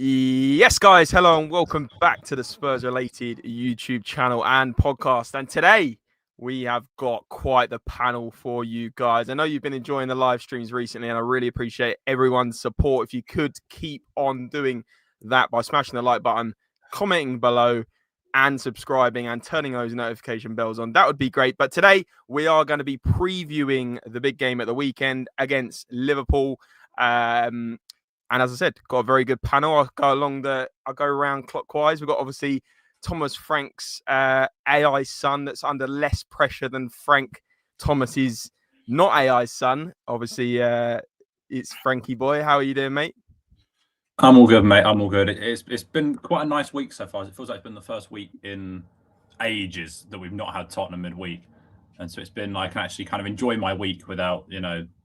Yes, guys. Hello and welcome back to the SpursRelated YouTube channel and podcast. And today we have got quite the panel for you guys. I know you've been enjoying the live streams recently, and I really appreciate everyone's support. If you could keep on doing that by smashing the like button, commenting below, and subscribing and turning those notification bells on, that would be great. But today we are going to be previewing the big game at the weekend against Liverpool. And as I said, got a very good panel. I'll go around clockwise. We've got obviously Thomas Frank's AI son that's under less pressure than Frank Thomas's not AI son. Obviously, it's Frankie boy. How are you doing, mate? I'm all good, mate. I'm all good. It's been quite a nice week so far. It feels like it's been the first week in ages that we've not had Tottenham midweek. And so it's been, I can actually kind of enjoy my week without,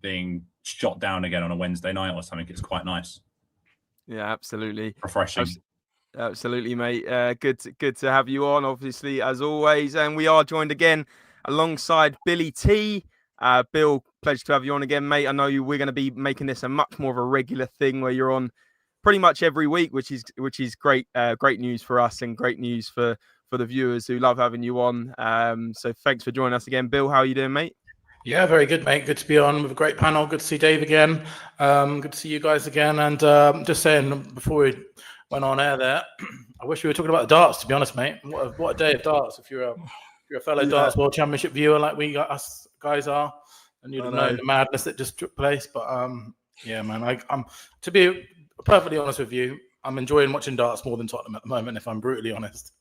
being shot down again on a Wednesday night or something. It's quite nice. Yeah, absolutely. Refreshing. Absolutely, mate. Good to have you on, obviously, as always. And we are joined again alongside Billy T. Bill, pleasure to have you on again, mate. I know we're going to be making this a much more of a regular thing where you're on pretty much every week, which is great. Great news for us and great news for the viewers who love having you on. So thanks for joining us again, Bill. How are you doing, mate? Yeah, very good, mate. Good to be on with a great panel. Good to see Dave again. Good to see you guys again. And just saying before we went on air there, I wish we were talking about the darts, to be honest, mate. What a day of darts. If you're a fellow darts World Championship viewer like us guys are, and you'd have known the madness that just took place. But yeah, man, I'm to be perfectly honest with you, I'm enjoying watching darts more than Tottenham at the moment, if I'm brutally honest.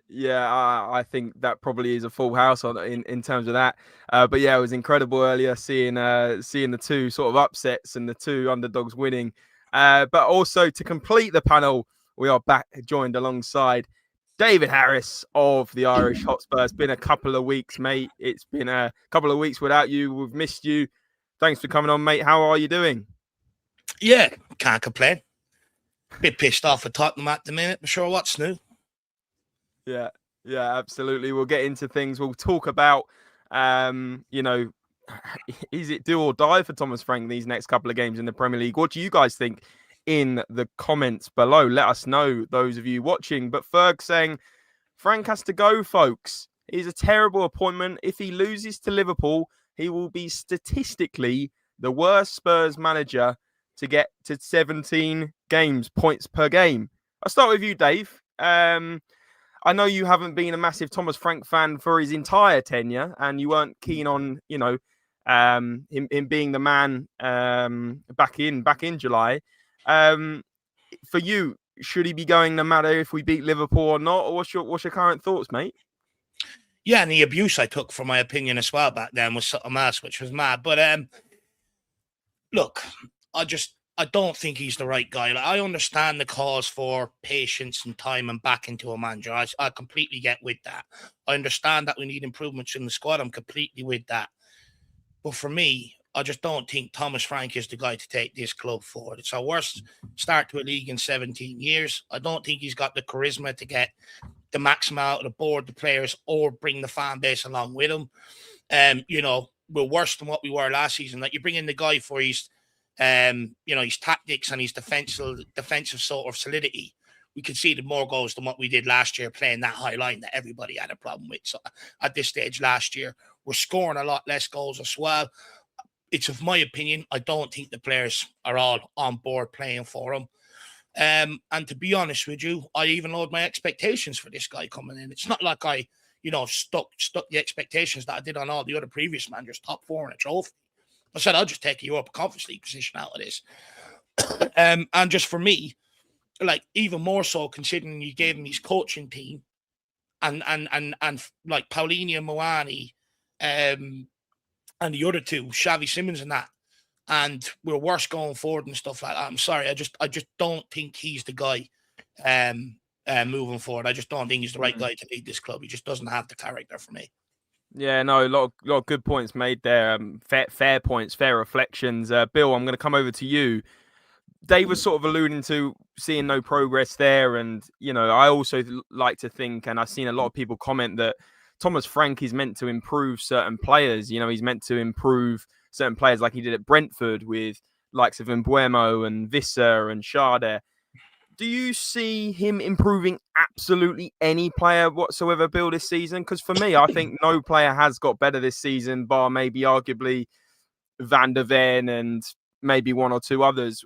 Yeah, I think that probably is a full house in terms of that. But yeah, it was incredible earlier seeing the two sort of upsets and the two underdogs winning. But also to complete the panel, we are back joined alongside David Harris of the Irish Hotspur. It's been a couple of weeks, mate. It's been a couple of weeks without you. We've missed you. Thanks for coming on, mate. How are you doing? Yeah, can't complain. Bit pissed off at Tottenham at the minute, but sure, what's new? Yeah, absolutely. We'll get into things. We'll talk about, is it do or die for Thomas Frank these next couple of games in the Premier League? What do you guys think in the comments below? Let us know, those of you watching. But Ferg saying, Frank has to go, folks. He's a terrible appointment. If he loses to Liverpool, he will be statistically the worst Spurs manager to get to 17 points per game. I'll start with you, Dave. I know you haven't been a massive Thomas Frank fan for his entire tenure, and you weren't keen on, him being the man back in July. For you, should he be going no matter if we beat Liverpool or not? Or what's your current thoughts, mate? Yeah, and the abuse I took for my opinion as well back then was something else, which was mad. But look, I don't think he's the right guy. Like, I understand the cause for patience and time and back into a manager. I completely get with that. I understand that we need improvements in the squad. I'm completely with that. But for me, I just don't think Thomas Frank is the guy to take this club forward. It's our worst start to a league in 17 years. I don't think he's got the charisma to get the maximum out of the board, the players, or bring the fan base along with him. We're worse than what we were last season. Like, you bring in the guy for his tactics and his defensive sort of solidity. We conceded more goals than what we did last year playing that high line that everybody had a problem with. So at this stage last year, we're scoring a lot less goals as well. It's of my opinion, I don't think the players are all on board playing for him. And to be honest with you, I even lowered my expectations for this guy coming in. It's not like I, stuck the expectations that I did on all the other previous managers, top four in a trophy. I said, I'll just take a Europa Conference League position out of this. And just for me, like, even more so considering you gave him his coaching team and like Paulinho Moani and the other two, Xavi Simons and that, and we're worse going forward and stuff like that. I'm sorry, I just don't think he's the guy moving forward. I just don't think he's the right guy to lead this club. He just doesn't have the character for me. Yeah, no, a lot of good points made there. Fair points, fair reflections. Bill, I'm going to come over to you. Dave was sort of alluding to seeing no progress there. And, I also like to think, and I've seen a lot of people comment that Thomas Frank is meant to improve certain players. He's meant to improve certain players like he did at Brentford with likes of Mbuemo and Visser and Schade. Do you see him improving absolutely any player whatsoever, Bill, this season? Because for me, I think no player has got better this season, bar maybe arguably Van der Ven and maybe one or two others.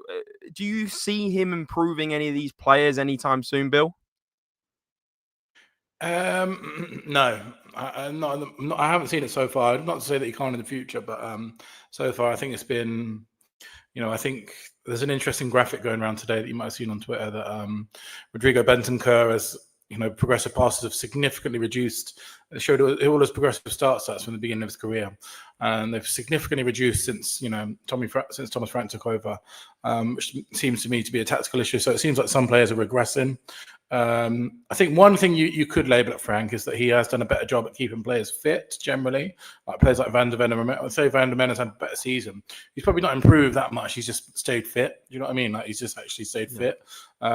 Do you see him improving any of these players anytime soon, Bill? No, I haven't seen it so far. Not to say that he can't in the future, but so far I think it's been, I think there's an interesting graphic going around today that you might have seen on Twitter that Rodrigo Bentancur has, progressive passes have significantly reduced. It showed all his progressive start stats from the beginning of his career, and they've significantly reduced since Thomas Frank took over, which seems to me to be a tactical issue. So it seems like some players are regressing. I think one thing you could label at Frank is that he has done a better job at keeping players fit generally, like players like Van der Ven and Romero. I'd say Van der Ven has had a better season. He's probably not improved that much. He's just stayed fit. You know what I mean? Like he's just actually stayed fit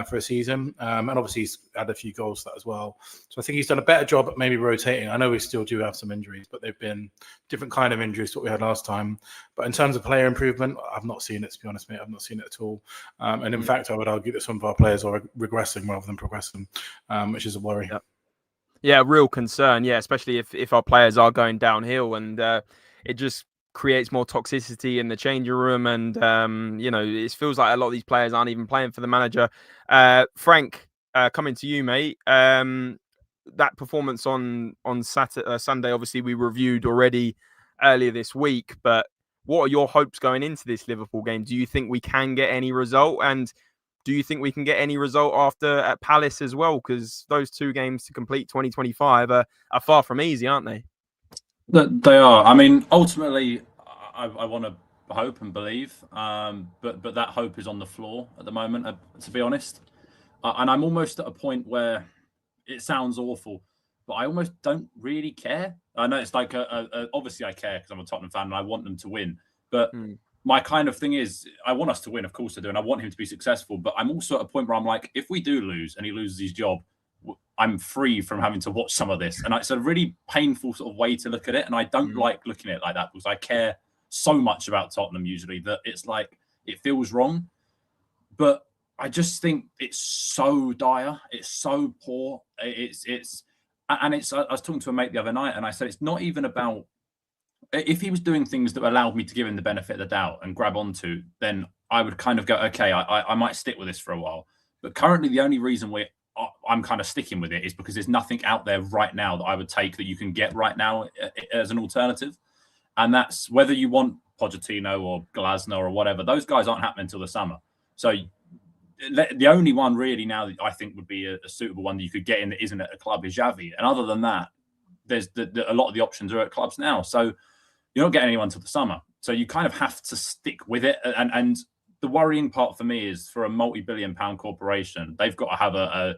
for a season. And obviously he's had a few goals for that as well. So I think he's done a better job at maybe rotating. I know we still do have some injuries, but they've been different kind of injuries to what we had last time. But in terms of player improvement, I've not seen it, to be honest, mate. I've not seen it at all. And in fact, I would argue that some of our players are regressing rather than progressing, which is a worry. Yeah, real concern. Yeah, especially if our players are going downhill, and it just creates more toxicity in the changing room. And it feels like a lot of these players aren't even playing for the manager. Frank, coming to you, mate. That performance on Sunday, obviously we reviewed already earlier this week. But what are your hopes going into this Liverpool game? Do you think we can get any result? And do you think we can get any result after at Palace as well? Because those two games to complete 2025 are far from easy, aren't they? They are. I mean, ultimately, I want to hope and believe, but that hope is on the floor at the moment, to be honest. And I'm almost at a point where it sounds awful, but I almost don't really care. I know it's like obviously I care because I'm a Tottenham fan and I want them to win, but my kind of thing is I want us to win, of course I do, and I want him to be successful. But I'm also at a point where I'm like, if we do lose and he loses his job, I'm free from having to watch some of this. And it's a really painful sort of way to look at it. And I don't like looking at it like that because I care so much about Tottenham usually that it's like it feels wrong. But I just think it's so dire. It's so poor. I was talking to a mate the other night and I said, it's not even about, if he was doing things that allowed me to give him the benefit of the doubt and grab onto, then I would kind of go, okay, I might stick with this for a while. But currently the only reason I'm kind of sticking with it is because there's nothing out there right now that I would take that you can get right now as an alternative. And that's whether you want Pochettino or Glasner or whatever, those guys aren't happening until the summer. So the only one really now that I think would be a suitable one that you could get in that isn't at a club is Xavi. And other than that, there's a lot of the options are at clubs now. So you're not getting anyone till the summer. So you kind of have to stick with it. And the worrying part for me is for a multi-billion-pound corporation, they've got to have a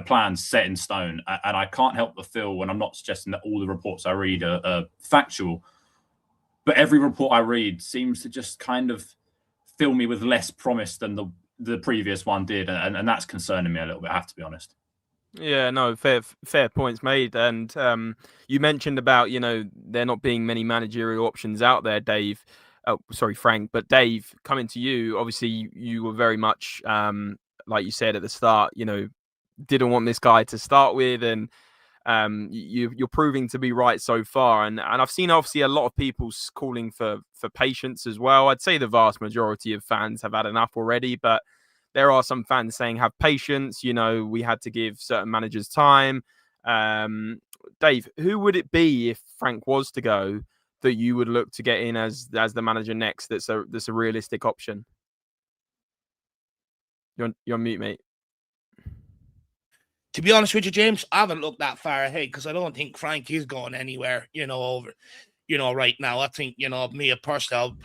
plan set in stone. And I can't help but feel, when I'm not suggesting that all the reports I read are factual, but every report I read seems to just kind of fill me with less promise than the previous one did. And that's concerning me a little bit, I have to be honest. Yeah, no, fair points made. And you mentioned about, there not being many managerial options out there, Dave. Oh, sorry, Frank. But Dave, coming to you, obviously you were very much, like you said at the start, didn't want this guy to start with. And you're proving to be right so far. And I've seen obviously a lot of people calling for patience as well. I'd say the vast majority of fans have had enough already, but there are some fans saying have patience. We had to give certain managers time. Dave, who would it be if Frank was to go that you would look to get in as the manager next? That's a realistic option. You're on mute, mate. To be honest with you, James, I haven't looked that far ahead because I don't think Frank is going anywhere, right now. I think, me personally,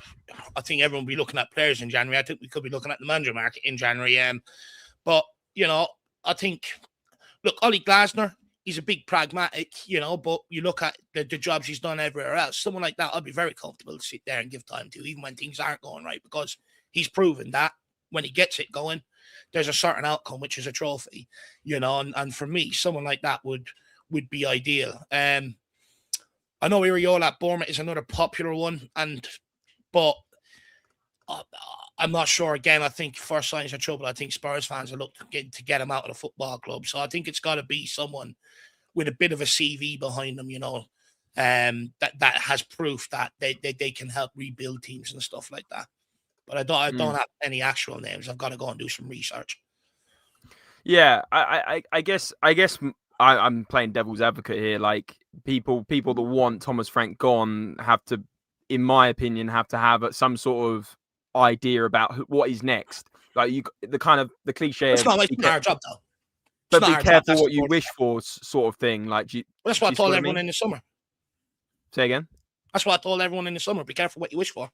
I think everyone will be looking at players in January. I think we could be looking at the manager market in January. But, I think, look, Ollie Glasner, he's a big pragmatic, but you look at the jobs he's done everywhere else. Someone like that, I'd be very comfortable to sit there and give time to, even when things aren't going right, because he's proven that when he gets it going, there's a certain outcome, which is a trophy, and for me, someone like that would be ideal. I know Iraola at Bournemouth is another popular one, but I'm not sure. Again, I think first signs of trouble. I think Spurs fans are looking to get him out of the football club. So I think it's got to be someone with a bit of a CV behind them, that has proof that they can help rebuild teams and stuff like that. But I don't have any actual names. I've got to go and do some research. Yeah, I guess I'm playing devil's advocate here. Like people that want Thomas Frank gone have to, in my opinion, have some sort of idea about what is next. Like the cliche. It's not our job though. But be careful what you wish for, sort of thing. Like that's what I told everyone in the summer. Say again. That's what I told everyone in the summer. Be careful what you wish for.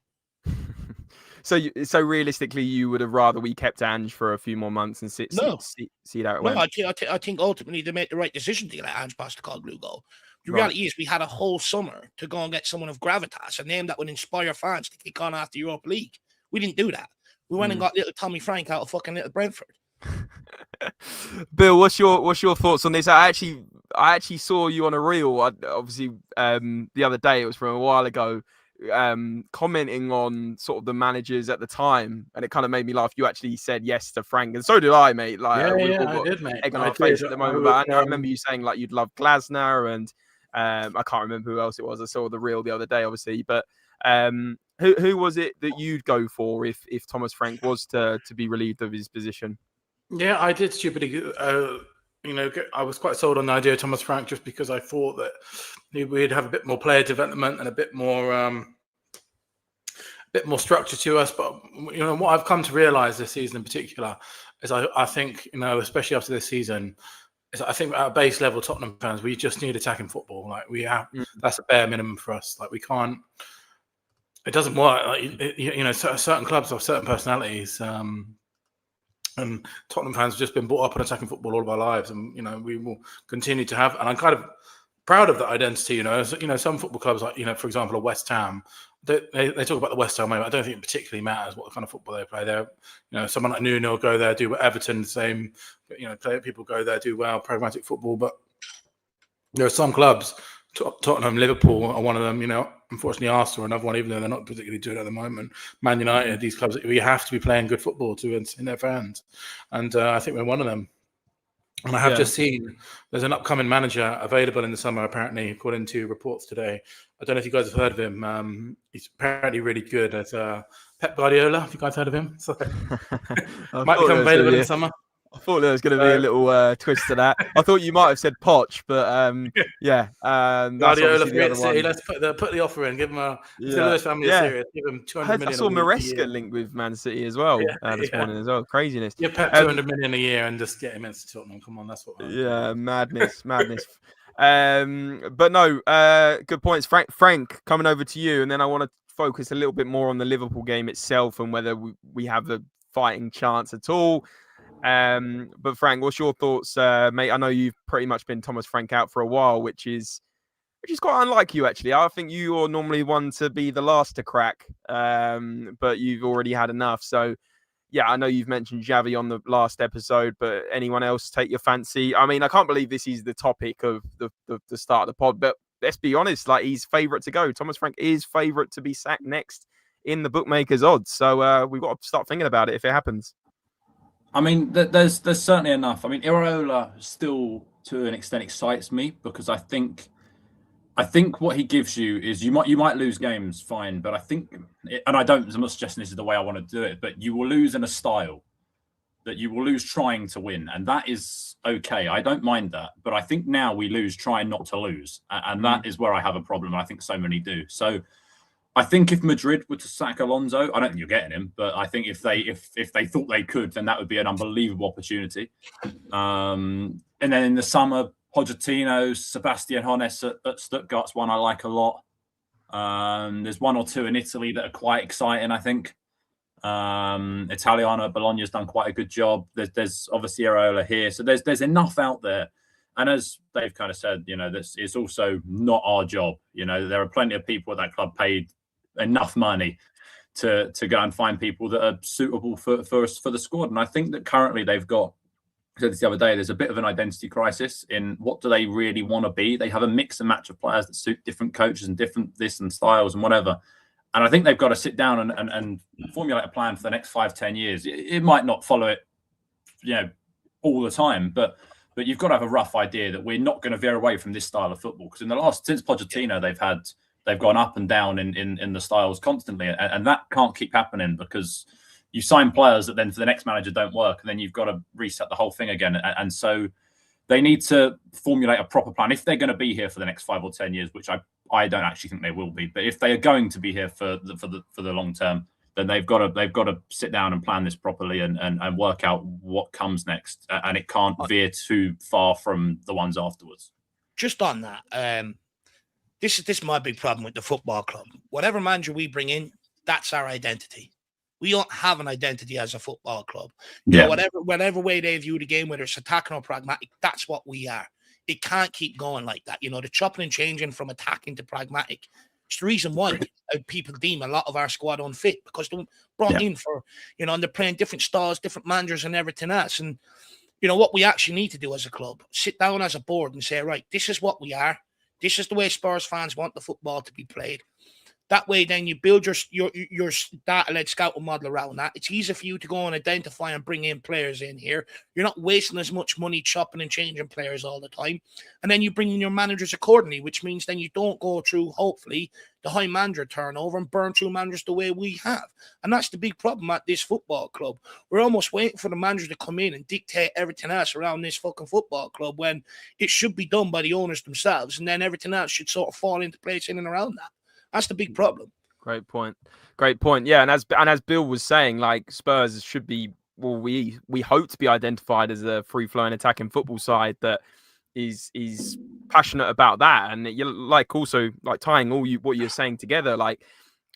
So realistically, you would have rather we kept Ange for a few more months and see it out. No, I think ultimately they made the right decision to let Ange Postecoglou go. The reality is we had a whole summer to go and get someone of gravitas, a name that would inspire fans to kick on after Europa League. We didn't do that. We went and got little Tommy Frank out of fucking little Brentford. Bill, what's your thoughts on this? I actually saw you on a reel, obviously the other day. It was from a while ago. Commenting on sort of the managers at the time, and it kind of made me laugh. You actually said yes to Frank, and so did I, mate. Like, I did, mate. Egg on our face at the moment, but I remember you saying like you'd love Glasner, and I can't remember who else it was. I saw the reel the other day, obviously, but who was it that you'd go for if Thomas Frank was to be relieved of his position? Yeah, I did stupidly. I was quite sold on the idea of Thomas Frank just because I thought that we'd have a bit more player development and a bit more structure to us. But what I've come to realize this season in particular is I think especially after this season, is I think at a base level, Tottenham fans, we just need attacking football. Like we have, that's a bare minimum for us. Like we can't. It doesn't work. Like, certain clubs have certain personalities. And Tottenham fans have just been brought up on attacking football all of our lives, and we will continue to have. And I'm kind of proud of that identity. Some football clubs, like for example, a West Ham, they talk about the West Ham way. I don't think it particularly matters what kind of football they play. There, someone like Nuno will go there, do what Everton, the same. People go there, do well, pragmatic football. But there are some clubs. Tottenham, Liverpool are one of them. Unfortunately, Arsenal are another one, even though they're not particularly doing it at the moment. Man United, these clubs, we have to be playing good football to in their fans, and I think we're one of them. And I have just seen there's an upcoming manager available in the summer, apparently, according to reports today. I don't know if you guys have heard of him. He's apparently really good at Pep Guardiola. Have you guys heard of him? So, might become available in the summer. I thought there was going to be a little twist to that. I thought you might have said Poch, but Guardiola for Man City. Let's put the offer in. Give him a Lewis family series. Give him 200 million. I saw Maresca linked with Man City as well this morning as well. Craziness. Yeah, Pep 200 million a year and just get him into Tottenham. Come on, that's what. Madness. But no, good points, Frank. Coming over to you, and then I want to focus a little bit more on the Liverpool game itself and whether we have the fighting chance at all. But Frank, what's your thoughts, mate? I know you've pretty much been Thomas Frank out for a while, which is quite unlike you, actually. I think you are normally one to be the last to crack, but you've already had enough. So, yeah, I know you've mentioned Xavi on the last episode, but anyone else take your fancy? I mean, I can't believe this is the topic of the start of the pod, but let's be honest, like he's favourite to go. Thomas Frank is favourite to be sacked next in the bookmakers' odds. So we've got to start thinking about it if it happens. I mean, there's certainly enough. I mean, Iraola still, to an extent, excites me because I think what he gives you is you might lose games, fine, but I think, and I'm not suggesting this is the way I want to do it, but you will lose in a style that you will lose trying to win, and that is okay. I don't mind that, but I think now we lose trying not to lose, and that is where I have a problem. And I think so many do. So I think if Madrid were to sack Alonso, I don't think you're getting him, but I think if they thought they could, then that would be an unbelievable opportunity. And then in the summer, Pochettino, Sebastian Hoeneß at Stuttgart's one I like a lot. There's one or two in Italy that are quite exciting, I think. Italiano at Bologna's done quite a good job. There's obviously Iraola here, so there's enough out there. And as Dave kind of said, this is also not our job. There are plenty of people at that club paid enough money to go and find people that are suitable for the squad. And I think that currently they've got, I said this the other day, there's a bit of an identity crisis in what do they really want to be. They have a mix and match of players that suit different coaches and different this and styles and whatever. And I think they've got to sit down and formulate a plan for the next 5-10 years. It might not follow it, all the time, but you've got to have a rough idea that we're not going to veer away from this style of football, because since Pochettino, they've gone up and down in the styles constantly, and that can't keep happening, because you sign players that then for the next manager don't work, and then you've got to reset the whole thing again. And so they need to formulate a proper plan if they're going to be here for the next 5 or 10 years, which I don't actually think they will be. But if they are going to be here for the long term, then they've got to sit down and plan this properly and work out what comes next. And it can't veer too far from the ones afterwards. Just on that, this is my big problem with the football club. Whatever manager we bring in, that's our identity. We don't have an identity as a football club. You know, whatever way they view the game, whether it's attacking or pragmatic, that's what we are. It can't keep going like that. You know, the chopping and changing from attacking to pragmatic. It's the reason why people deem a lot of our squad unfit, because they're brought in for, and they're playing different styles, different managers and everything else. And, what we actually need to do as a club, sit down as a board and say, right, this is what we are. This is the way Spurs fans want the football to be played. That way, then you build your data-led scouting model around that. It's easier for you to go and identify and bring in players in here. You're not wasting as much money chopping and changing players all the time. And then you bring in your managers accordingly, which means then you don't go through, hopefully, the high manager turnover and burn through managers the way we have. And that's the big problem at this football club. We're almost waiting for the manager to come in and dictate everything else around this fucking football club, when it should be done by the owners themselves. And then everything else should sort of fall into place in and around that. That's the big problem. Great point. Yeah, and as Bill was saying, like, Spurs should be, well, we hope to be identified as a free-flowing attacking football side that is passionate about that, and you also tying what you're saying together, like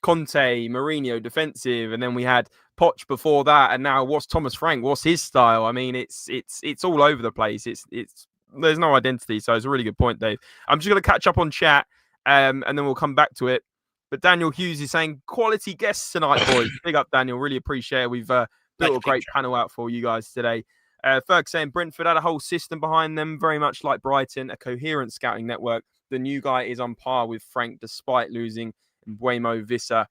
Conte, Mourinho defensive, and then we had Poch before that, and now what's Thomas Frank? What's his style? I mean, it's all over the place. It's there's no identity. So it's a really good point, Dave. I'm just going to catch up on chat. And then we'll come back to it. But Daniel Hughes is saying, quality guests tonight, boys. Big up, Daniel. Really appreciate it. We've built a great panel out for you guys today. Ferg saying, Brentford had a whole system behind them, very much like Brighton, a coherent scouting network. The new guy is on par with Frank, despite losing Mbuemo, Visser,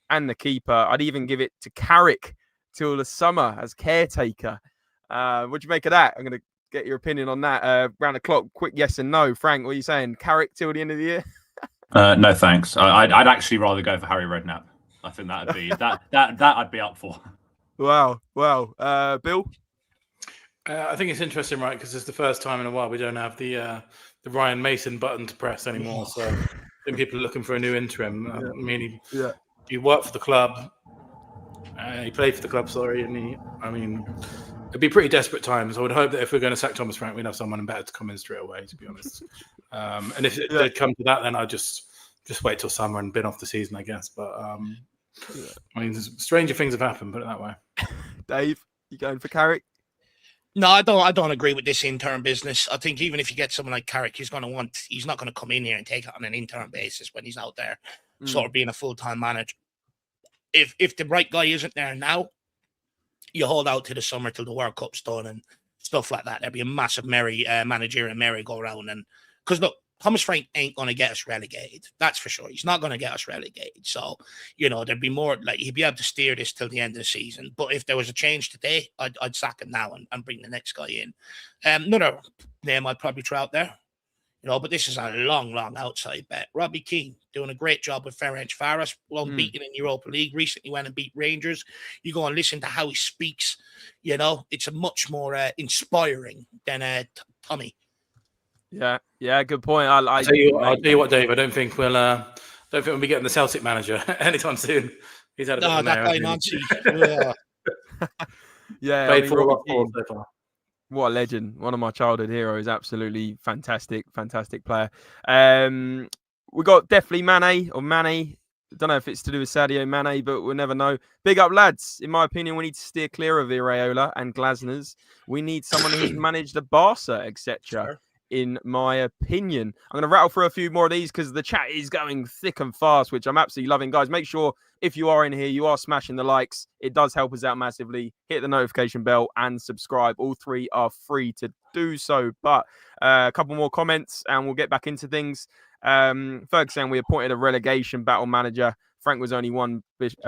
and the keeper. I'd even give it to Carrick till the summer as caretaker. What do you make of that? I'm going to get your opinion on that. Round the clock, quick yes and no. Frank, what are you saying? Carrick till the end of the year? No, thanks. I'd actually rather go for Harry Redknapp. I think that'd be that I'd be up for. Wow. Bill? I think it's interesting, right? Because it's the first time in a while we don't have the Ryan Mason button to press anymore. So I think people are looking for a new interim. I mean, he worked for the club. He played for the club, and it'd be pretty desperate times. I would hope that if we're going to sack Thomas Frank, we'd have someone better to come in straight away, to be honest. And if it did come to that, then I'd just wait till summer and bin off the season, I guess. But stranger things have happened, put it that way. Dave, you going for Carrick? No, I don't agree with this intern business. I think even if you get someone like Carrick, he's not going to come in here and take it on an intern basis when he's out there sort of being a full-time manager. If the right guy isn't there now, you hold out to the summer till the World Cup's done and stuff like that. There'll be a massive managerial merry-go-round. And because look, Thomas Frank ain't going to get us relegated. That's for sure. He's not going to get us relegated. So, there'd be more, like, he'd be able to steer this till the end of the season. But if there was a change today, I'd sack him now and bring the next guy in. Another name I'd probably throw out there, but this is a long outside bet. Robbie Keane doing a great job with Ferencváros, unbeaten in Europa League. Recently went and beat Rangers. You go and listen to how he speaks. It's a much more inspiring than Tommy. Yeah, good point. I'll tell you what, Dave. I don't think we'll be getting the Celtic manager anytime soon. He's had a bit of that guy Nancy. Played so far. What a legend. One of my childhood heroes. Absolutely fantastic player. We got definitely Mane. Don't know if it's to do with Sadio Mane, but we'll never know. Big up, lads. In my opinion, we need to steer clear of Iraola and Glasner's. We need someone who's managed the Barca, etc. Sure. In my opinion. I'm going to rattle through a few more of these because the chat is going thick and fast, which I'm absolutely loving. Guys, make sure if you are in here, you are smashing the likes. It does help us out massively. Hit the notification bell and subscribe. All three are free to do so. But a couple more comments and we'll get back into things. Ferg saying we appointed a relegation battle manager Frank was only one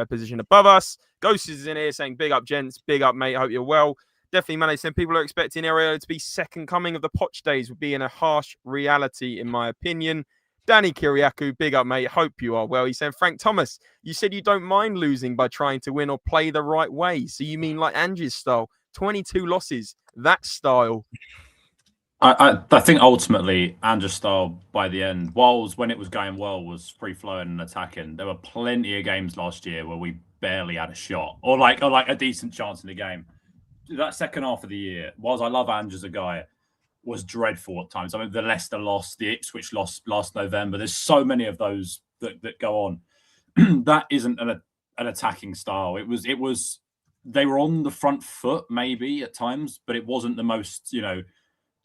position above us. Ghost is in here saying, big up, gents. Big up, mate. Hope you're well. Definitely, man. Some people are expecting Areola to be second coming of the Poch days, would be in a harsh reality, in my opinion. Danny Kiriakou, big up, mate. Hope you are well. He's saying, Frank Thomas, you said you don't mind losing by trying to win or play the right way. So you mean like Angie's style? 22 losses, that style. I think ultimately Andrew's style by the end, whilst when it was going well was free flowing and attacking. There were plenty of games last year where we barely had a shot or like a decent chance in the game. That second half of the year, whilst I love Andrew as a guy, was dreadful at times. I mean, the Leicester loss, the Ipswich loss last November. There's so many of those that go on. That isn't an attacking style. It was they were on the front foot maybe at times, but it wasn't the most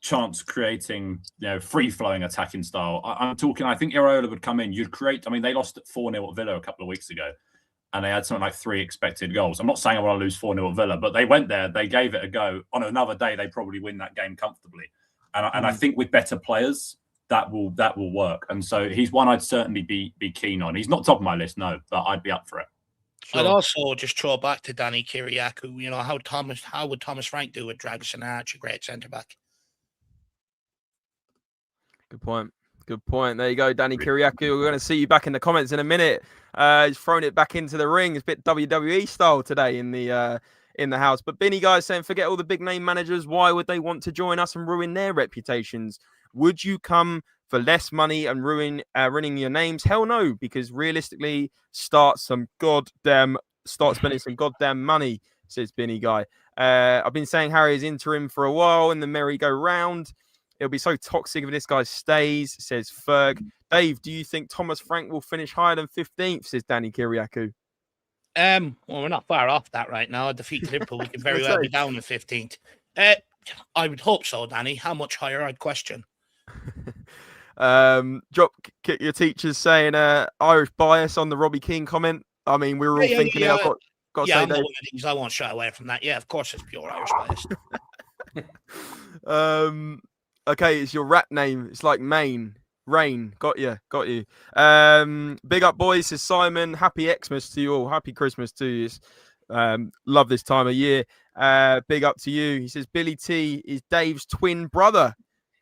chance creating, free flowing attacking style. I'm talking. I think Areola would come in. You'd create. I mean, they lost 4-0 at Villa a couple of weeks ago, and they had something like 3 expected goals. I'm not saying I want to lose 4-0 at Villa, but they went there. They gave it a go. On another day, they probably win that game comfortably. And I think with better players, that will work. And so he's one I'd certainly be keen on. He's not top of my list, no, but I'd be up for it. Sure. I'd also just throw back to Danny Kiriakou. How would Thomas Frank do with Dragosin Archer, great centre back? Good point. Good point. There you go, Danny Kiriakou. We're going to see you back in the comments in a minute. He's thrown it back into the ring. It's a bit WWE style today in the house. But Binny guys saying, forget all the big name managers. Why would they want to join us and ruin their reputations? Would you come for less money and ruining your names? Hell no, because realistically, start spending some goddamn money, says Binny guy. I've been saying Harry is interim for a while in the merry-go-round. It'll be so toxic if this guy stays, says Ferg. Dave, do you think Thomas Frank will finish higher than 15th, says Danny Kiriakou? Well, we're not far off that right now. Defeat Liverpool, we could very well be down in 15th. I would hope so, Danny. How much higher, I'd question. Kick your teachers saying Irish bias on the Robbie Keane comment. I mean, we were all thinking it. I've got to say, I'm one of these. I won't shy away from that. Yeah, of course it's pure Irish bias. Okay, it's your rap name. It's like Maine. Rain. Got you. Big up, boys, says Simon. Happy Xmas to you all. Happy Christmas to you. Love this time of year. Big up to you. He says Billy T is Dave's twin brother.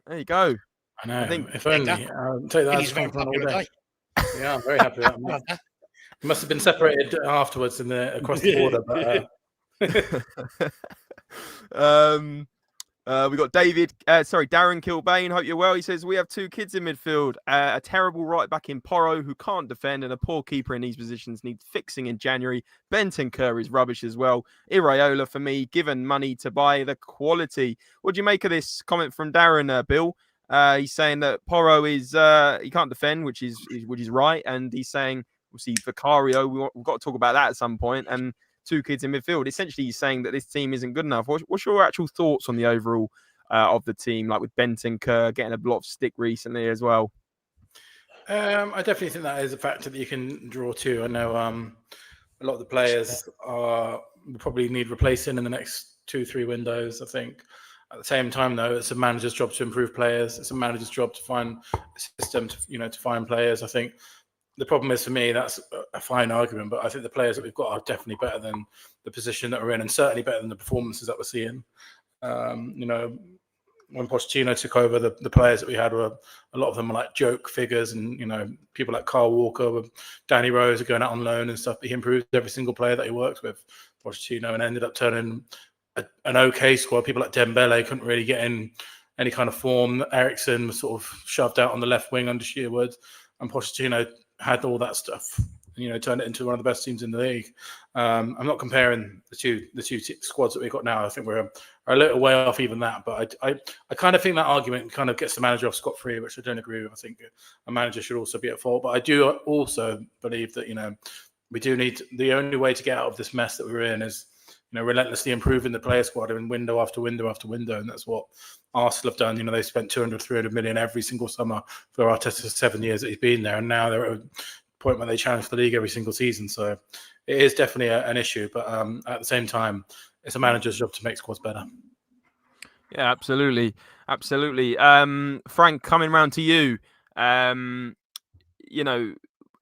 There you go. I know. If only. I'll take that as compliment all day. Yeah, I'm very happy with that. He must have been separated afterwards across the border. But, we got Darren Kilbane. Hope you're well. He says, we have 2 kids in midfield. A terrible right back in Porro who can't defend, and a poor keeper in these positions needs fixing in January. Bentancur is rubbish as well. Iraola for me, given money to buy the quality. What do you make of this comment from Darren, Bill? He's saying that Porro is he can't defend, which is right, and he's saying we'll see Vicario. We've got to talk about that at some point, and 2 kids in midfield. Essentially, he's saying that this team isn't good enough. What's your actual thoughts on the overall of the team, like with Bentancur getting a lot of stick recently as well? I definitely think that is a factor that you can draw to. I know a lot of the players will probably need replacing in the next 2-3 windows, I think. At the same time, though, it's a manager's job to improve players. It's a manager's job to find a system to find players. I think the problem is, for me, that's a fine argument, but I think the players that we've got are definitely better than the position that we're in, and certainly better than the performances that we're seeing. When Pochettino took over, the players that we had were, a lot of them were like joke figures, and people like Carl Walker, Danny Rose are going out on loan and stuff. But he improved every single player that he worked with, Pochettino, and ended up turning an okay squad. People like Dembele couldn't really get in any kind of form. Eriksen was sort of shoved out on the left wing under Shearwood, and Pochettino had all that stuff, turned it into one of the best teams in the league. I'm not comparing the two squads that we've got now. I think we're a little way off even that, but I kind of think that argument kind of gets the manager off scot-free, which I don't agree with. I think a manager should also be at fault, but I do also believe that we do need the only way to get out of this mess that we're in is relentlessly improving the player squad in window after window after window, and that's what Arsenal have done. They spent 200-300 million every single summer for Arteta's 7 years that he's been there, and now they're at a point where they challenge the league every single season. So it is definitely an issue, but at the same time, it's a manager's job to make squads better. Yeah, absolutely. Frank, coming round to you,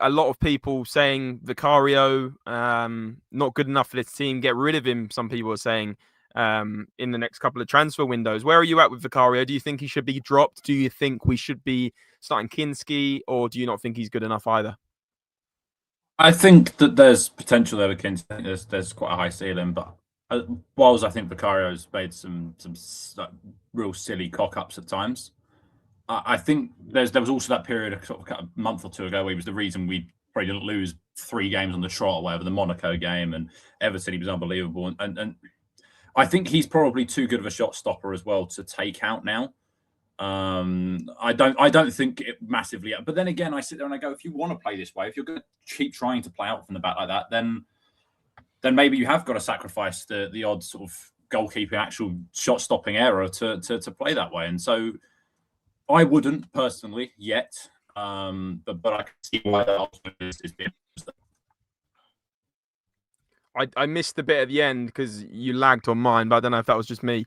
a lot of people saying Vicario, not good enough for this team, get rid of him. Some people are saying in the next couple of transfer windows. Where are you at with Vicario? Do you think he should be dropped? Do you think we should be starting Kinski, or do you not think he's good enough either? I think that there's potential there with Kinski. I think there's quite a high ceiling, but whilst I think Vicario's made some real silly cock-ups at times, I think there was also that period a month or two ago where he was the reason we probably didn't lose 3 games on the trot or whatever, the Monaco game, and Everton, he was unbelievable. And I think he's probably too good of a shot stopper as well to take out now. I don't think it massively, but then again, I sit there and I go, if you want to play this way, if you're going to keep trying to play out from the back like that, then maybe you have got to sacrifice the odd sort of goalkeeping, actual shot stopping error to play that way. And so I wouldn't personally yet, but I can see why that is being. I missed the bit at the end because you lagged on mine, but I don't know if that was just me.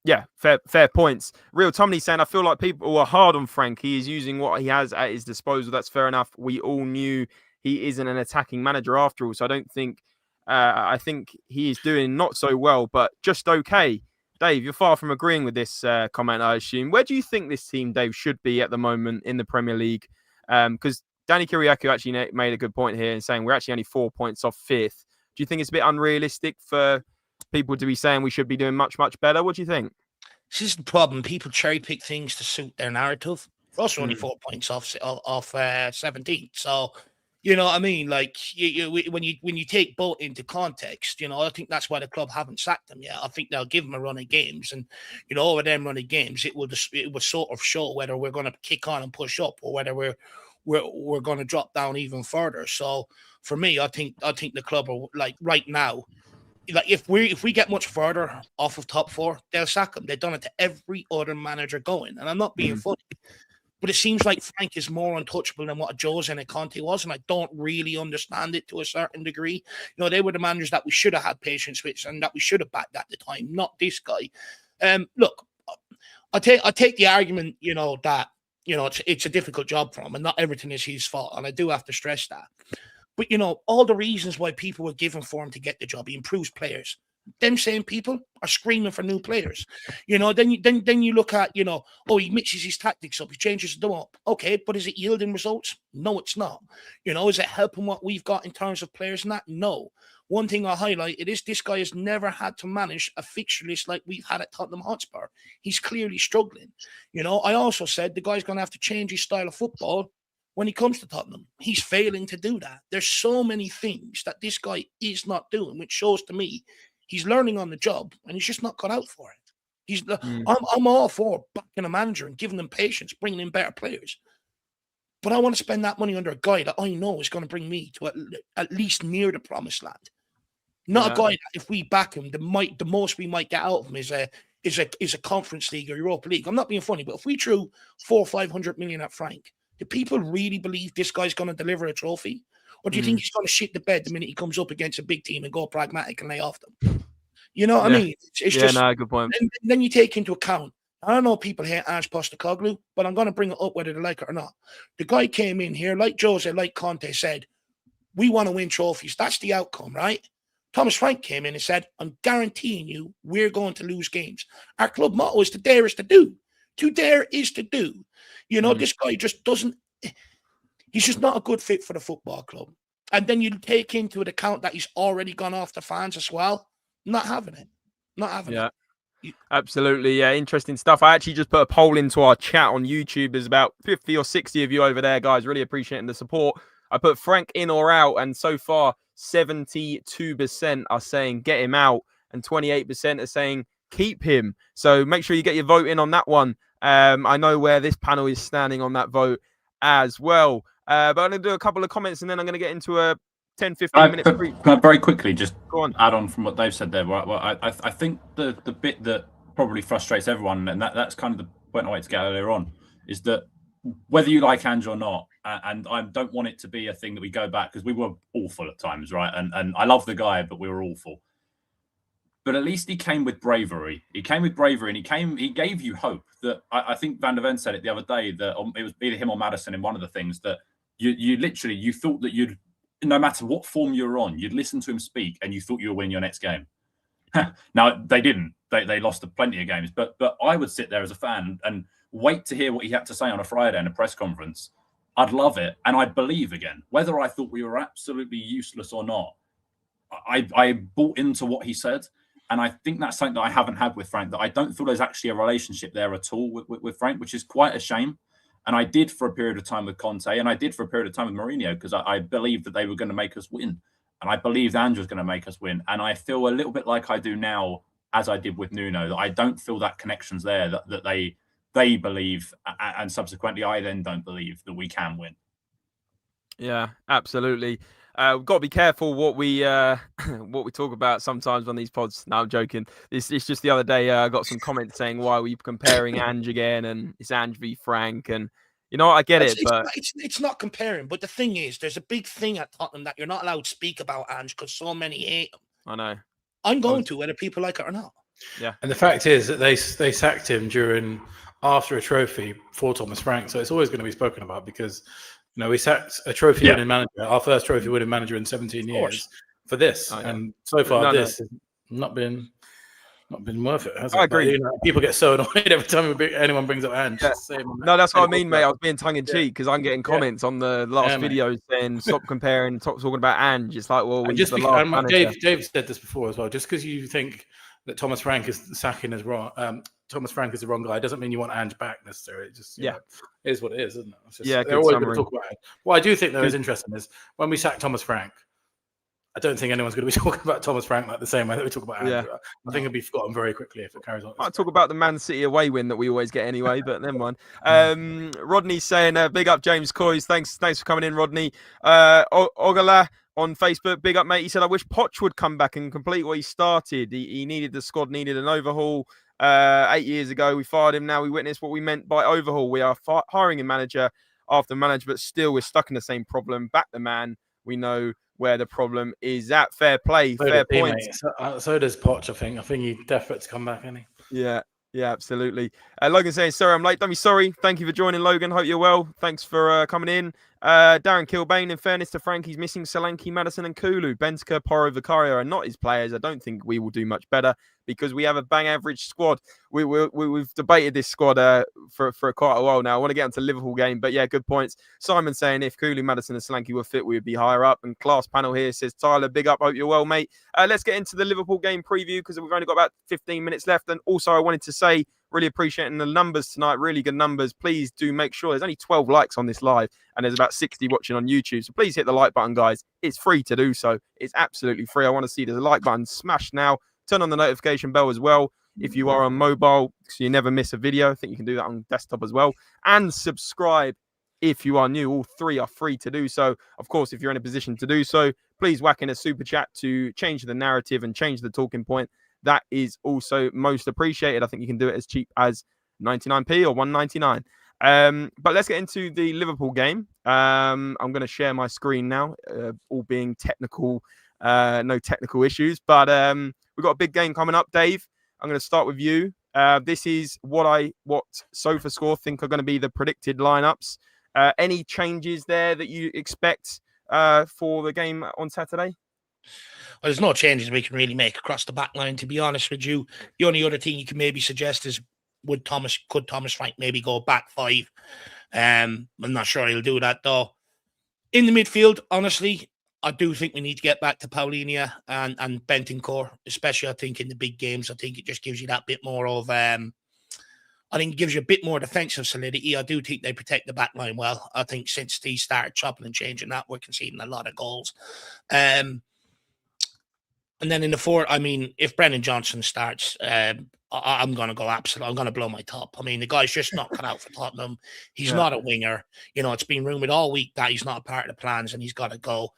Yeah, fair points. Real Tommy saying, I feel like people are hard on Frank. He is using what he has at his disposal. That's fair enough. We all knew he isn't an attacking manager after all. So I don't think, I think he is doing not so well, but just okay. Dave, you're far from agreeing with this comment, I assume. Where do you think this team, Dave, should be at the moment in the Premier League? Because Danny Kiriakou actually made a good point here in saying we're actually only 4 points off 5th. Do you think it's a bit unrealistic for people to be saying we should be doing much, much better? What do you think? This is the problem. People cherry pick things to suit their narrative. We're also only 4 points off 17th. So, you know what I mean? Like, when you take both into context, you know, I think that's why the club haven't sacked them yet. I think they'll give them a run of games, and you know, over them running games, it will sort of show whether we're going to kick on and push up or whether we're going to drop down even further. So, for me, I think the club are like right now. Like if we get much further off of top 4, they'll sack him. They've done it to every other manager going, and I'm not being funny. But it seems like Frank is more untouchable than what Jose and Conte was, and I don't really understand it to a certain degree. You know, they were the managers that we should have had patience with and that we should have backed at the time, not this guy. Look, I take the argument, you know, that, you know, it's a difficult job for him, and not everything is his fault, and I do have to stress that. But, you know, all the reasons why people were given for him to get the job, he improves players. Them same people are screaming for new players. You know, then you look at, you know, oh, he mixes his tactics up, he changes them up. Okay, but is it yielding results? No, it's not. You know, is it helping what we've got in terms of players and that? No. One thing I highlighted is this guy has never had to manage a fixture list like we've had at Tottenham Hotspur. He's clearly struggling. You know, I also said the guy's going to have to change his style of football when he comes to Tottenham. He's failing to do that. There's so many things that this guy is not doing, which shows to me he's learning on the job and he's just not cut out for it. I'm all for backing a manager and giving them patience, bringing in better players. But I want to spend that money under a guy that I know is going to bring me to at least near the promised land. Not a guy that if we back him, the most we might get out of him is a Conference League or Europa League. I'm not being funny, but if we threw 400 or 500 million at Frank, do people really believe this guy's going to deliver a trophy? Or do you think he's going to shit the bed the minute he comes up against a big team and go pragmatic and lay off them? You know what I mean? It's just no, good point. Then you take into account, I don't know people hate Ange Postecoglou, but I'm going to bring it up whether they like it or not. The guy came in here, like Jose, like Conte said, we want to win trophies. That's the outcome, right? Thomas Frank came in and said, I'm guaranteeing you we're going to lose games. Our club motto is to dare is to do. To dare is to do. You know, this guy just doesn't, he's just not a good fit for the football club. And then you take into account that he's already gone off the fans as well. Not having it. Not having it. Absolutely. Yeah, interesting stuff. I actually just put a poll into our chat on YouTube. There's about 50 or 60 of you over there, guys. Really appreciating the support. I put Frank in or out, and so far 72% are saying get him out, and 28% are saying keep him. So make sure you get your vote in on that one. I know where this panel is standing on that vote as well. But I'm going to do a couple of comments and then I'm going to get into a 10, 15 minute brief. Can I very quickly just add on from what they've said there? Well, I think the bit that probably frustrates everyone, and that's kind of the point I wanted to get earlier on, is that whether you like Ange or not, and I don't want it to be a thing that we go back, because we were awful at times, right? And I love the guy, but we were awful. But at least he came with bravery. He came with bravery, and he gave you hope. That I think Van der Ven said it the other day, that it was either him or Maddison in one of the things, that you literally, you thought that you'd, no matter what form you were on, you'd listen to him speak and you thought you were winning your next game. Now they didn't. They lost plenty of games. But I would sit there as a fan and wait to hear what he had to say on a Friday in a press conference. I'd love it, and I'd believe again. Whether I thought we were absolutely useless or not, I bought into what he said. And I think that's something that I haven't had with Frank, that I don't feel there's actually a relationship there at all with Frank, which is quite a shame. And I did for a period of time with Conte, and I did for a period of time with Mourinho, because I believed that they were going to make us win. And I believed Andrew was going to make us win. And I feel a little bit like I do now, as I did with Nuno, that I don't feel that connection's there, that they believe, and subsequently I then don't believe that we can win. Yeah, absolutely. We've got to be careful what we talk about sometimes on these pods. No, I'm joking. It's just the other day I got some comments saying, why are we comparing Ange again, and it's Ange v Frank, and you know, I get it, but it's not comparing. But the thing is, there's a big thing at Tottenham that you're not allowed to speak about Ange because so many hate him. I know. I'm going to, whether people like it or not. Yeah. And the fact is that they sacked him after a trophy for Thomas Frank, so it's always going to be spoken about, because we sacked a trophy winning manager, our first trophy winning manager in 17 years for this, and so far this has not been worth it, has it? I agree. But, people get so annoyed every time anyone brings up Ange. Yeah. No, that's what I mean, mate. I was being tongue in cheek, because I'm getting comments on the last video saying stop comparing, talking about Ange. It's like, well, just Dave said this before as well. Just because you think that Thomas Frank is sacking is wrong, Thomas Frank is the wrong guy, doesn't mean you want Ange back necessarily. It just it is what it is, isn't it? It's just, they're always going to talk about it. What I do think though is interesting is when we sack Thomas Frank, I don't think anyone's going to be talking about Thomas Frank like the same way that we talk about Ange. I think it'll be forgotten very quickly if it carries on. I'll talk about the Man City away win that we always get anyway, but never mind. Rodney's saying, big up James Coys. Thanks for coming in, Rodney. Ogala on Facebook, big up, mate. He said, I wish Poch would come back and complete what he started. He needed, the squad needed an overhaul. 8 years ago, we fired him. Now we witness what we meant by overhaul. We are hiring a manager after manager, but still we're stuck in the same problem. Back the man. We know where the problem is at. Fair play, fair point. So does Poch, I think. I think he's desperate to come back, isn't he? Yeah, absolutely. Logan saying, sorry, I'm late. Don't be sorry. Thank you for joining, Logan. Hope you're well. Thanks for coming in. Darren Kilbane, in fairness to Frank, he's missing Solanke, Maddison and Kulu. Benteke, Porro, Vicario are not his players. I don't think we will do much better because we have a bang average squad. We've debated this squad for quite a while now. I want to get into the Liverpool game, but yeah, good points. Simon saying if Kulu, Maddison and Solanke were fit, we would be higher up. And class panel here says, Tyler, big up. Hope you're well, mate. Let's get into the Liverpool game preview because we've only got about 15 minutes left. And also I wanted to say, really appreciating the numbers tonight. Really good numbers. Please do make sure there's only 12 likes on this live and there's about 60 watching on YouTube. So please hit the like button, guys. It's free to do so. It's absolutely free. I want to see the like button smashed now. Turn on the notification bell as well if you are on mobile so you never miss a video. I think you can do that on desktop as well. And subscribe if you are new. All three are free to do so. Of course, if you're in a position to do so, please whack in a super chat to change the narrative and change the talking point. That is also most appreciated. I think you can do it as cheap as 99p or 1.99. But let's get into the Liverpool game. I'm going to share my screen now, all being technical, no technical issues. But we've got a big game coming up, Dave. I'm going to start with you. This is what SofaScore think are going to be the predicted lineups. Any changes there that you expect for the game on Saturday? Well, there's no changes we can really make across the back line, to be honest with you. The only other thing you can maybe suggest is could Thomas Frank maybe go back five? I'm not sure he'll do that, though. In the midfield, honestly, I do think we need to get back to Paulinho and Bentancur, especially, I think, in the big games. I think it just gives you that bit more of... I think it gives you a bit more defensive solidity. I do think they protect the back line well. I think since they started chopping and changing that, we're conceding a lot of goals. And then in the forward, I mean, if Brennan Johnson starts, I'm going to go absolute. I'm going to blow my top. I mean, the guy's just not cut out for Tottenham. He's not a winger. You know, it's been rumoured all week that he's not a part of the plans and he's got to go.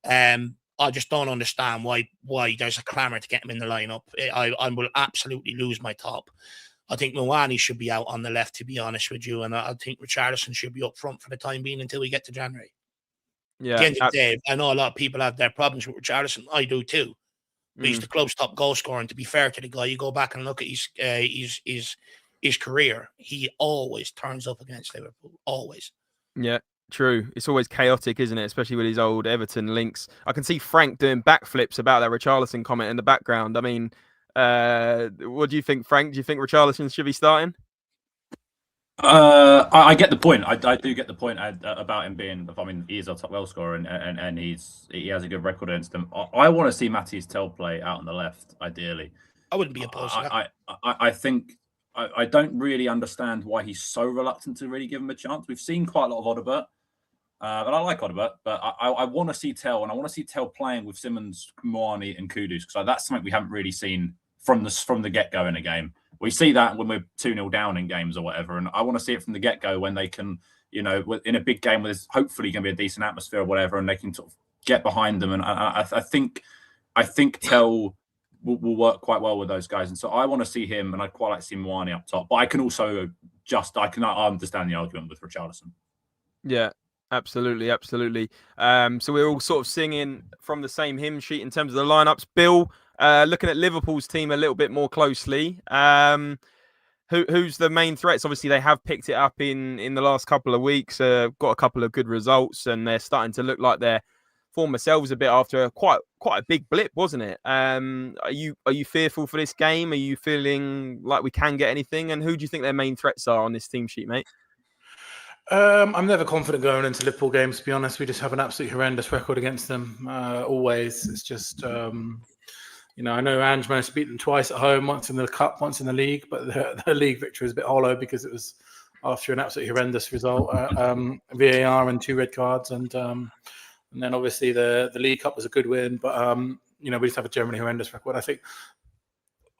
I just don't understand why there's a clamour to get him in the lineup. I will absolutely lose my top. I think Mwani should be out on the left, to be honest with you. And I think Richarlison should be up front for the time being until we get to January. Yeah, at the end of the day, I know a lot of people have their problems with Richarlison. I do too. He's the club's top goal scorer. And to be fair to the guy, you go back and look at his career. He always turns up against Liverpool. Always. Yeah, true. It's always chaotic, isn't it? Especially with his old Everton links. I can see Frank doing backflips about that Richarlison comment in the background. I mean, what do you think, Frank? Do you think Richarlison should be starting? I get the point. I do get the point about him being. I mean, he is our top goal scorer, and he has a good record against them. I want to see Matty's Tell play out on the left, ideally. I wouldn't be opposed to that. I think I don't really understand why he's so reluctant to really give him a chance. We've seen quite a lot of Odegaard, and I like Odegaard, but I want to see Tell, and I want to see Tell playing with Simmons, Moani, and Kudus, because that's something we haven't really seen from the get-go in a game. We see that when we're 2-0 down in games or whatever, and I want to see it from the get-go when they can, in a big game where there's hopefully going to be a decent atmosphere or whatever, and they can sort of get behind them. And I think Tell will work quite well with those guys, and so I want to see him, and I'd quite like to see Moani up top. But I can also I understand the argument with Richarlison. Yeah. Absolutely. So we're all sort of singing from the same hymn sheet in terms of the lineups. Bill, looking at Liverpool's team a little bit more closely, who's the main threats? Obviously, they have picked it up in the last couple of weeks, got a couple of good results, and they're starting to look like their former selves a bit after quite a big blip, wasn't it? Are you fearful for this game? Are you feeling like we can get anything? And who do you think their main threats are on this team sheet, mate? I'm never confident going into Liverpool games, to be honest. We just have an absolutely horrendous record against them, always. It's just, I know Ange managed to beat them twice at home, once in the Cup, once in the league, but the league victory was a bit hollow because it was after an absolutely horrendous result, VAR and 2 red cards. And then obviously the League Cup was a good win, but, we just have a generally horrendous record. I think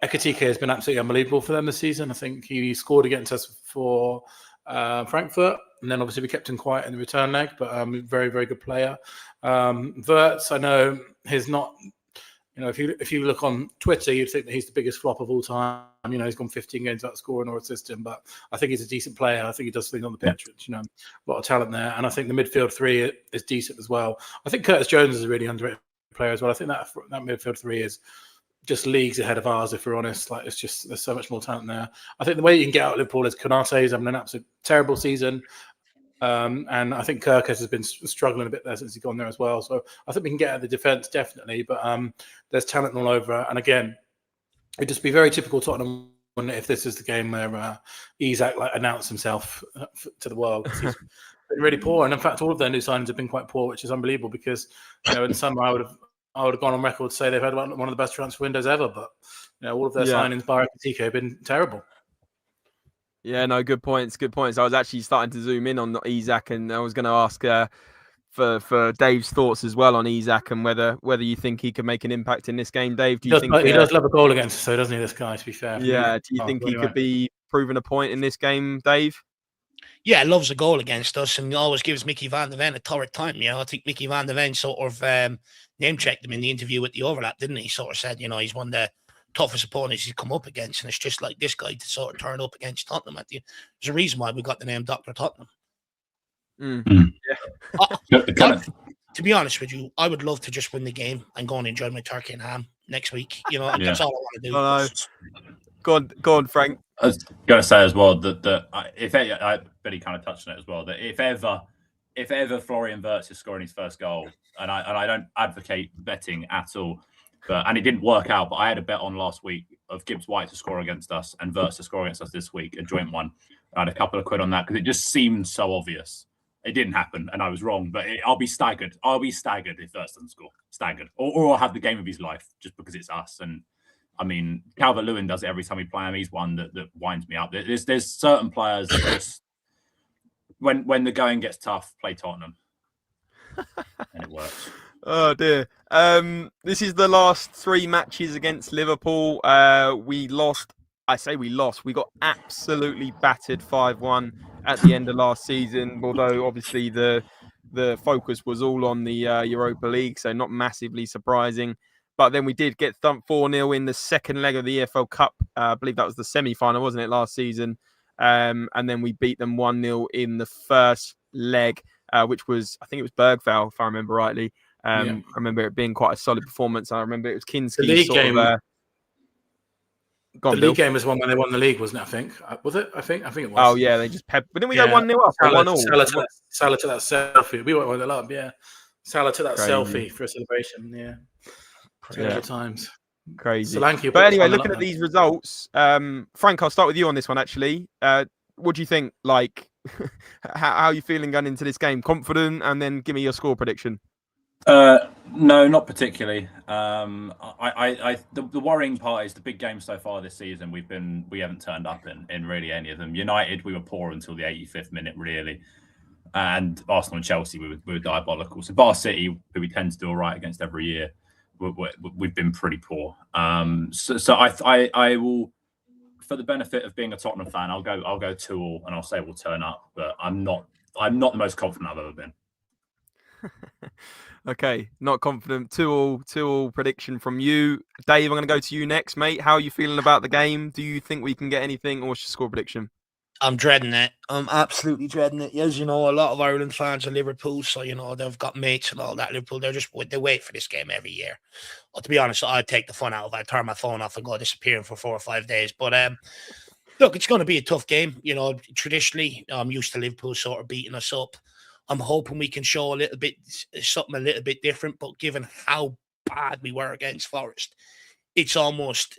Ekitike has been absolutely unbelievable for them this season. I think he scored against us for Frankfurt, and then obviously we kept him quiet in the return leg, but very, very good player. Wirtz, I know he's not, if you look on Twitter, you'd think that he's the biggest flop of all time. He's gone 15 games without scoring or assisting, but I think he's a decent player. I think he does things on the pitch, which, a lot of talent there. And I think the midfield 3 is decent as well. I think Curtis Jones is a really underrated player as well. I think that midfield 3 is just leagues ahead of ours, if we're honest. Like, it's just, there's so much more talent there. I think the way you can get out of Liverpool is Konate is having an absolute terrible season. And I think Kirkus has been struggling a bit there since he's gone there as well. So I think we can get at the defence, definitely. But there's talent all over. And again, it'd just be very typical Tottenham if this is the game where Isak announced himself to the world. He's been really poor. And in fact, all of their new signings have been quite poor, which is unbelievable because, in the summer I would have gone on record to say they've had one of the best transfer windows ever, but all of their signings by Ekitike have been terrible. Yeah, no, good points. I was actually starting to zoom in on Isak, and I was going to ask for Dave's thoughts as well on Isak and whether you think he can make an impact in this game, Dave. Do you think he does love a goal against us, so doesn't he? This guy, to be fair. Yeah. Do you think he could be proving a point in this game, Dave? Yeah, loves a goal against us and always gives Mickey van de Ven a torrid time. I think Mickey van de Ven sort of name-checked him in the interview with the overlap, didn't he? He sort of said, he's one of the toughest opponents he's come up against, and it's just like this guy to sort of turn up against Tottenham. There's a reason why we got the name Dr. Tottenham. Yeah. To be honest with you, I would love to just win the game and go and enjoy my turkey and ham next week. That's all I want to do. No. Go on, Frank. I was going to say as well that Billy kind of touched on it as well, that if ever Florian Wirtz is scoring his first goal, and I don't advocate betting at all, and it didn't work out, but I had a bet on last week of Gibbs White to score against us and Wirtz to score against us this week, a joint one. I had a couple of quid on that because it just seemed so obvious. It didn't happen, and I was wrong. But I'll be staggered. I'll be staggered if Wirtz doesn't score. Staggered, or I'll have the game of his life just because it's us. And I mean, Calvert-Lewin does it every time we play him. He's one that winds me up. There's certain players that just when the going gets tough, play Tottenham, and it works. Oh dear. This is the last 3 matches against Liverpool. We lost. I say we lost. We got absolutely battered 5-1 at the end of last season. Although obviously the focus was all on the Europa League, so not massively surprising. But then we did get thumped 4-0 in the second leg of the EFL Cup. I believe that was the semi-final, wasn't it, last season? And then we beat them 1-0 in the first leg, which was, I think it was Bergvall, if I remember rightly. I remember it being quite a solid performance. I remember it was Kinski. The league game. The league game was one when they won the league, wasn't it? I think. Was it? I think it was. Oh yeah, they just But didn't we go 1-0 up or 1-0? Salah to that selfie. We went up. Yeah. Salah to that selfie for a celebration. Yeah. Terrible times. Crazy. Solanke, but anyway, looking at these results, Frank, I'll start with you on this one. Actually, what do you think? Like, how are you feeling going into this game? Confident, and then give me your score prediction. No, not particularly. The worrying part is the big games so far this season. We haven't turned up in really any of them. United, we were poor until the 85th minute, really, and Arsenal and Chelsea, we were diabolical. So Bar City, who we tend to do all right against every year, we've been pretty poor. So I will, for the benefit of being a Tottenham fan, I'll go 2-2, and I'll say we'll turn up. But I'm not the most confident I've ever been. Okay, not confident. 2-2 prediction from you. Dave, I'm going to go to you next, mate. How are you feeling about the game? Do you think we can get anything, or what's your score prediction? I'm dreading it. I'm absolutely dreading it. As you know, a lot of Ireland fans are Liverpool, so they've got mates and all that. Liverpool, they wait for this game every year. Well, to be honest, I'd take the fun out of it. I'd turn my phone off and go disappearing for 4 or 5 days. But look, it's going to be a tough game. Traditionally, I'm used to Liverpool sort of beating us up. I'm hoping we can show something a little bit different. But given how bad we were against Forest, it's almost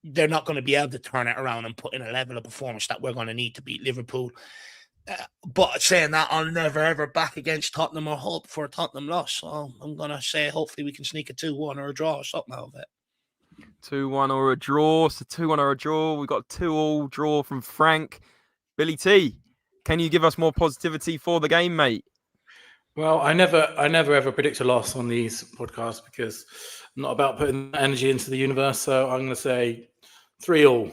they're not going to be able to turn it around and put in a level of performance that we're going to need to beat Liverpool. But saying that, I'll never ever back against Tottenham or hope for a Tottenham loss. So I'm going to say hopefully we can sneak a 2-1 or a draw or something out of it. 2-1 or a draw. So 2-1 or a draw. We've got 2-2 draw from Frank. Billy T, can you give us more positivity for the game, mate? Well, I never ever predict a loss on these podcasts because I'm not about putting energy into the universe. So I'm going to say 3-3.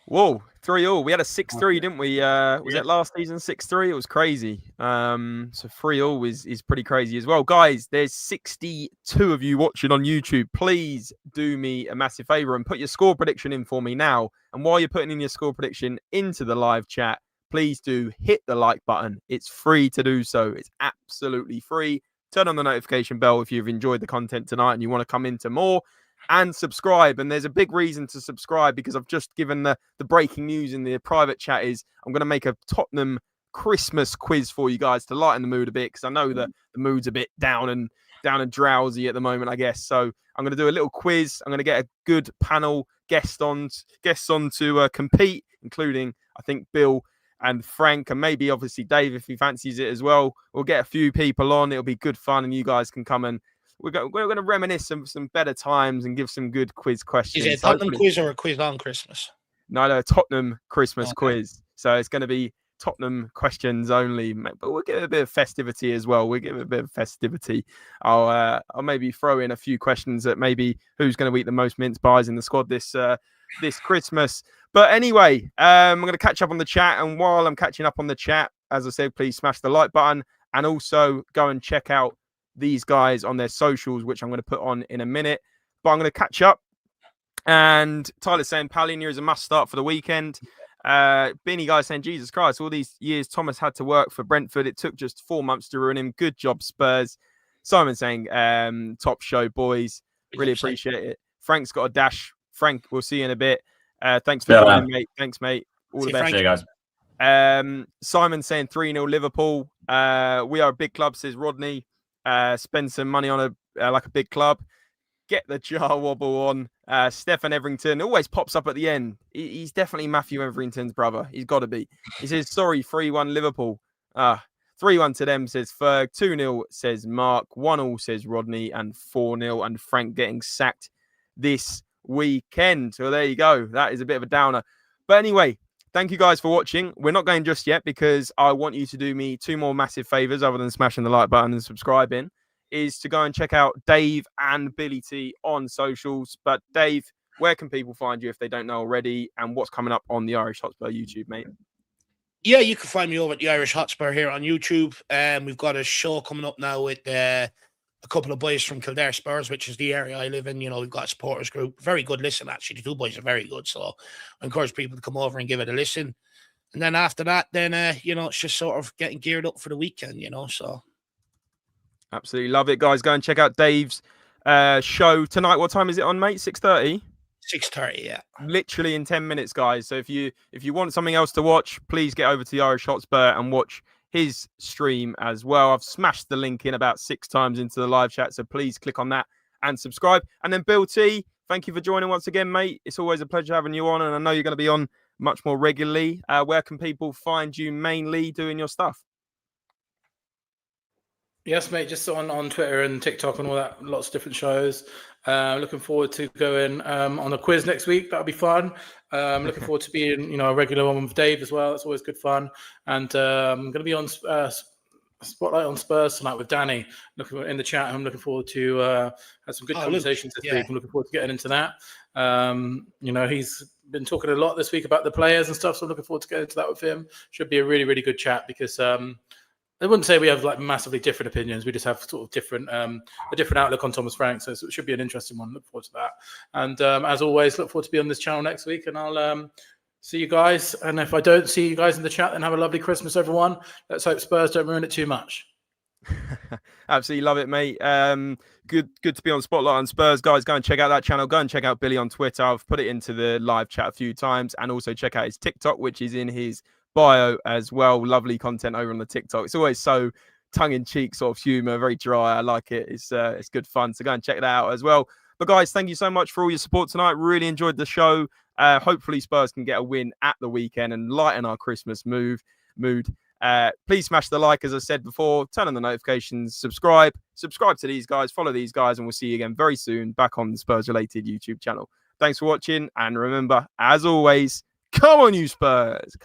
Whoa, 3-3. We had a 6-3, didn't we? Was it last season 6-3? It was crazy. So 3-3 is pretty crazy as well. Guys, there's 62 of you watching on YouTube. Please do me a massive favor and put your score prediction in for me now. And while you're putting in your score prediction into the live chat, please do hit the like button. It's free to do so. It's absolutely free. Turn on the notification bell if you've enjoyed the content tonight and you want to come into more. And subscribe. And there's a big reason to subscribe because I've just given the breaking news in the private chat is I'm going to make a Tottenham Christmas quiz for you guys to lighten the mood a bit because I know that the mood's a bit down and drowsy at the moment, I guess. So I'm going to do a little quiz. I'm going to get a good panel guests on to compete, including, I think, Bill and Frank, and maybe obviously Dave if he fancies it as well. We'll get a few people on. It'll be good fun, and you guys can come and we're going to reminisce some better times and give some good quiz questions. Is it a Tottenham quiz or a quiz on Christmas? No, Tottenham Christmas quiz. So it's going to be Tottenham questions only, but we'll give it a bit of festivity as well. We'll give it a bit of festivity. I'll maybe throw in a few questions that maybe who's going to eat the most mince pies in the squad this Christmas. But anyway, I'm going to catch up on the chat. And while I'm catching up on the chat, as I said, please smash the like button and also go and check out these guys on their socials, which I'm going to put on in a minute. But I'm going to catch up. And Tyler's saying Palhinha is a must start for the weekend. Beanie guy saying, Jesus Christ, all these years Thomas had to work for Brentford. It took just 4 months to ruin him. Good job, Spurs. Simon saying, top show, boys. Really appreciate it. Frank's got a dash. Frank, we'll see you in a bit. Thanks for joining, mate. Thanks, mate. All the best. See you guys. Simon saying 3-0 Liverpool. We are a big club, says Rodney. Spend some money on a big club. Get the jar wobble on. Stefan Everington always pops up at the end. He's definitely Matthew Everington's brother. He's got to be. He says, sorry, 3-1 Liverpool. 3-1 to them, says Ferg. 2-0, says Mark. 1-0, says Rodney. And 4-0. And Frank getting sacked this weekend. So there you go. That is a bit of a downer. But anyway, thank you guys for watching. We're not going just yet because I want you to do me 2 more massive favors other than smashing the like button and subscribing, is to go and check out Dave and Billy T on socials. But Dave, where can people find you if they don't know already, and what's coming up on the Irish Hotspur YouTube, mate? Yeah, you can find me over at the Irish Hotspur here on YouTube. We've got a show coming up now with a couple of boys from Kildare Spurs, which is the area I live in. We've got a supporters group. Very good listen, actually. The 2 boys are very good. So I encourage people to come over and give it a listen. And then after that, then, it's just sort of getting geared up for the weekend, so. Absolutely love it, guys. Go and check out Dave's show tonight. What time is it on, mate? 6:30? 6:30, yeah. Literally in 10 minutes, guys. So if you want something else to watch, please get over to the Irish Hotspur and watch his stream as well. I've smashed the link in about 6 times into the live chat, so please click on that and subscribe. And then Bill T, thank you for joining once again, mate. It's always a pleasure having you on, and I know you're going to be on much more regularly. Where can people find you mainly doing your stuff? Yes, mate, just on Twitter and TikTok and all that, lots of different shows. Looking forward to going on a quiz next week. That'll be fun. Looking forward to being, a regular one with Dave as well. That's always good fun. And I'm going to be on Spotlight on Spurs tonight with Danny. Looking in the chat. I'm looking forward to have some good conversations this week. I'm looking forward to getting into that. He's been talking a lot this week about the players and stuff, so I'm looking forward to getting into that with him. Should be a really, really good chat because I wouldn't say we have like massively different opinions. We just have sort of different, a different outlook on Thomas Frank. So it should be an interesting one. Look forward to that. And as always, look forward to be on this channel next week. And I'll see you guys. And if I don't see you guys in the chat, then have a lovely Christmas, everyone. Let's hope Spurs don't ruin it too much. Absolutely love it, mate. Good to be on Spotlight on Spurs, guys. Go and check out that channel. Go and check out Billy on Twitter. I've put it into the live chat a few times, and also check out his TikTok, which is in his bio as well. Lovely content over on the TikTok. It's always so tongue-in-cheek sort of humor, very dry. I like it. It's good fun. So go and check that out as well. But guys, thank you so much for all your support tonight. Really enjoyed the show. Hopefully Spurs can get a win at the weekend and lighten our Christmas mood. Please smash the like, as I said before, turn on the notifications, subscribe to these guys, follow these guys, and we'll see you again very soon back on the Spurs-related YouTube channel. Thanks for watching, and remember, as always, come on you Spurs!